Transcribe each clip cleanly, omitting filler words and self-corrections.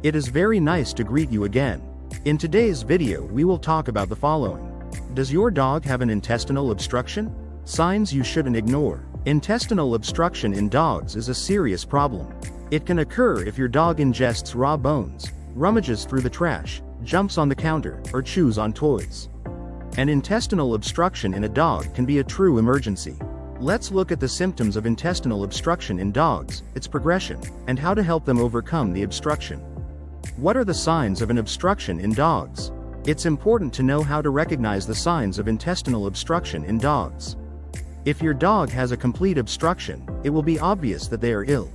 It is very nice to greet you again. In today's video we will talk about the following. Does your dog have an intestinal obstruction? Signs you shouldn't ignore. Intestinal obstruction in dogs is a serious problem. It can occur if your dog ingests raw bones, rummages through the trash, jumps on the counter, or chews on toys. An intestinal obstruction in a dog can be a true emergency. Let's look at the symptoms of intestinal obstruction in dogs, its progression, and how to help them overcome the obstruction. What are the signs of an obstruction in dogs? It's important to know how to recognize the signs of intestinal obstruction in dogs. If your dog has a complete obstruction, it will be obvious that they are ill.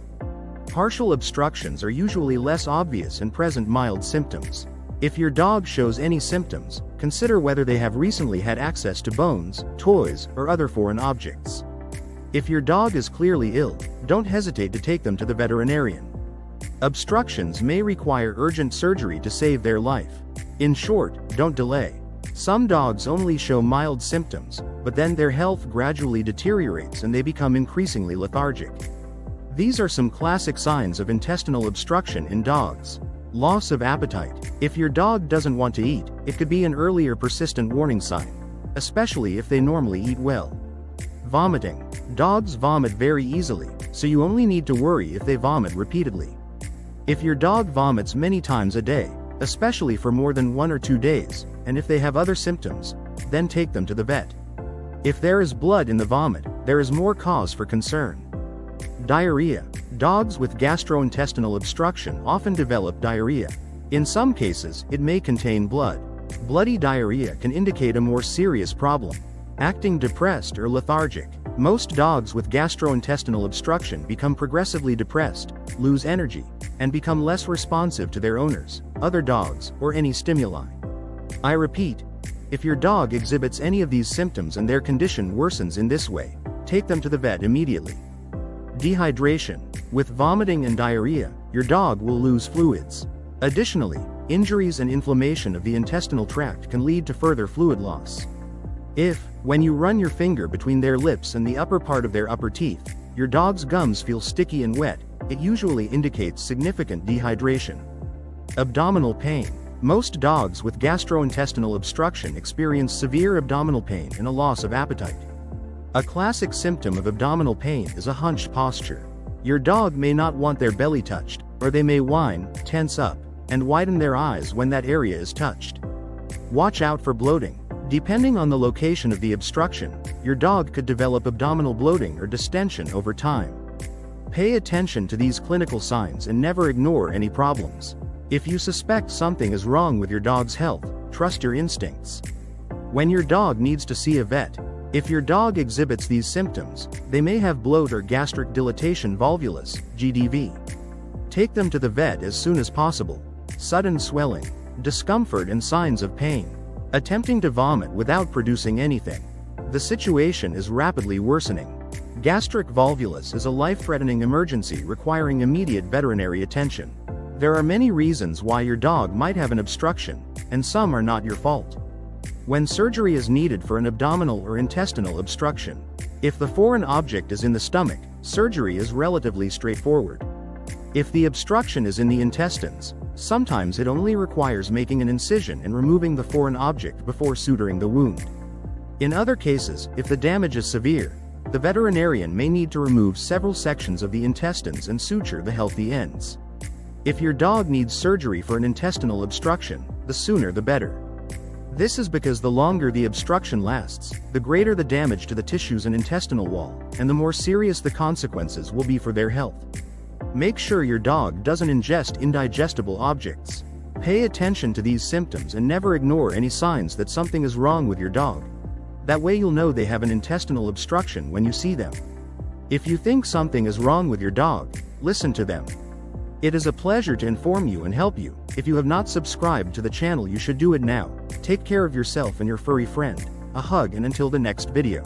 Partial obstructions are usually less obvious and present mild symptoms. If your dog shows any symptoms, consider whether they have recently had access to bones, toys, or other foreign objects. If your dog is clearly ill, don't hesitate to take them to the veterinarian. Obstructions may require urgent surgery to save their life. In short, don't delay. Some dogs only show mild symptoms, but then their health gradually deteriorates and they become increasingly lethargic. These are some classic signs of intestinal obstruction in dogs. Loss of appetite. If your dog doesn't want to eat, it could be an early or persistent warning sign, especially if they normally eat well. Vomiting. Dogs vomit very easily, so you only need to worry if they vomit repeatedly. If your dog vomits many times a day, especially for more than 1 or 2 days, and if they have other symptoms, then take them to the vet. If there is blood in the vomit, there is more cause for concern. Diarrhea. Dogs with gastrointestinal obstruction often develop diarrhea. In some cases, it may contain blood. Bloody diarrhea can indicate a more serious problem. Acting depressed or lethargic. Most dogs with gastrointestinal obstruction become progressively depressed, lose energy, and become less responsive to their owners, other dogs, or any stimuli. I repeat, if your dog exhibits any of these symptoms and their condition worsens in this way, take them to the vet immediately. Dehydration. With vomiting and diarrhea, your dog will lose fluids. Additionally, injuries and inflammation of the intestinal tract can lead to further fluid loss. If, when you run your finger between their lips and the upper part of their upper teeth, your dog's gums feel sticky and wet, it usually indicates significant dehydration. Abdominal pain. Most dogs with gastrointestinal obstruction experience severe abdominal pain and a loss of appetite. A classic symptom of abdominal pain is a hunched posture. Your dog may not want their belly touched, or they may whine, tense up, and widen their eyes when that area is touched. Watch out for bloating. Depending on the location of the obstruction, your dog could develop abdominal bloating or distension over time. Pay attention to these clinical signs and never ignore any problems. If you suspect something is wrong with your dog's health, trust your instincts. When your dog needs to see a vet, if your dog exhibits these symptoms, they may have bloat or gastric dilatation volvulus, GDV. Take them to the vet as soon as possible. Sudden swelling, discomfort and signs of pain. Attempting to vomit without producing anything. The situation is rapidly worsening. Gastric volvulus is a life-threatening emergency requiring immediate veterinary attention. There are many reasons why your dog might have an obstruction, and some are not your fault. When surgery is needed for an abdominal or intestinal obstruction, if the foreign object is in the stomach, surgery is relatively straightforward. If the obstruction is in the intestines, sometimes it only requires making an incision and removing the foreign object before suturing the wound. In other cases, if the damage is severe, the veterinarian may need to remove several sections of the intestines and suture the healthy ends. If your dog needs surgery for an intestinal obstruction, the sooner the better. This is because the longer the obstruction lasts, the greater the damage to the tissues and intestinal wall, and the more serious the consequences will be for their health. Make sure your dog doesn't ingest indigestible objects. Pay attention to these symptoms and never ignore any signs that something is wrong with your dog. That way you'll know they have an intestinal obstruction when you see them. If you think something is wrong with your dog, listen to them. It is a pleasure to inform you and help you. If you have not subscribed to the channel, you should do it now. Take care of yourself and your furry friend. A hug, and until the next video.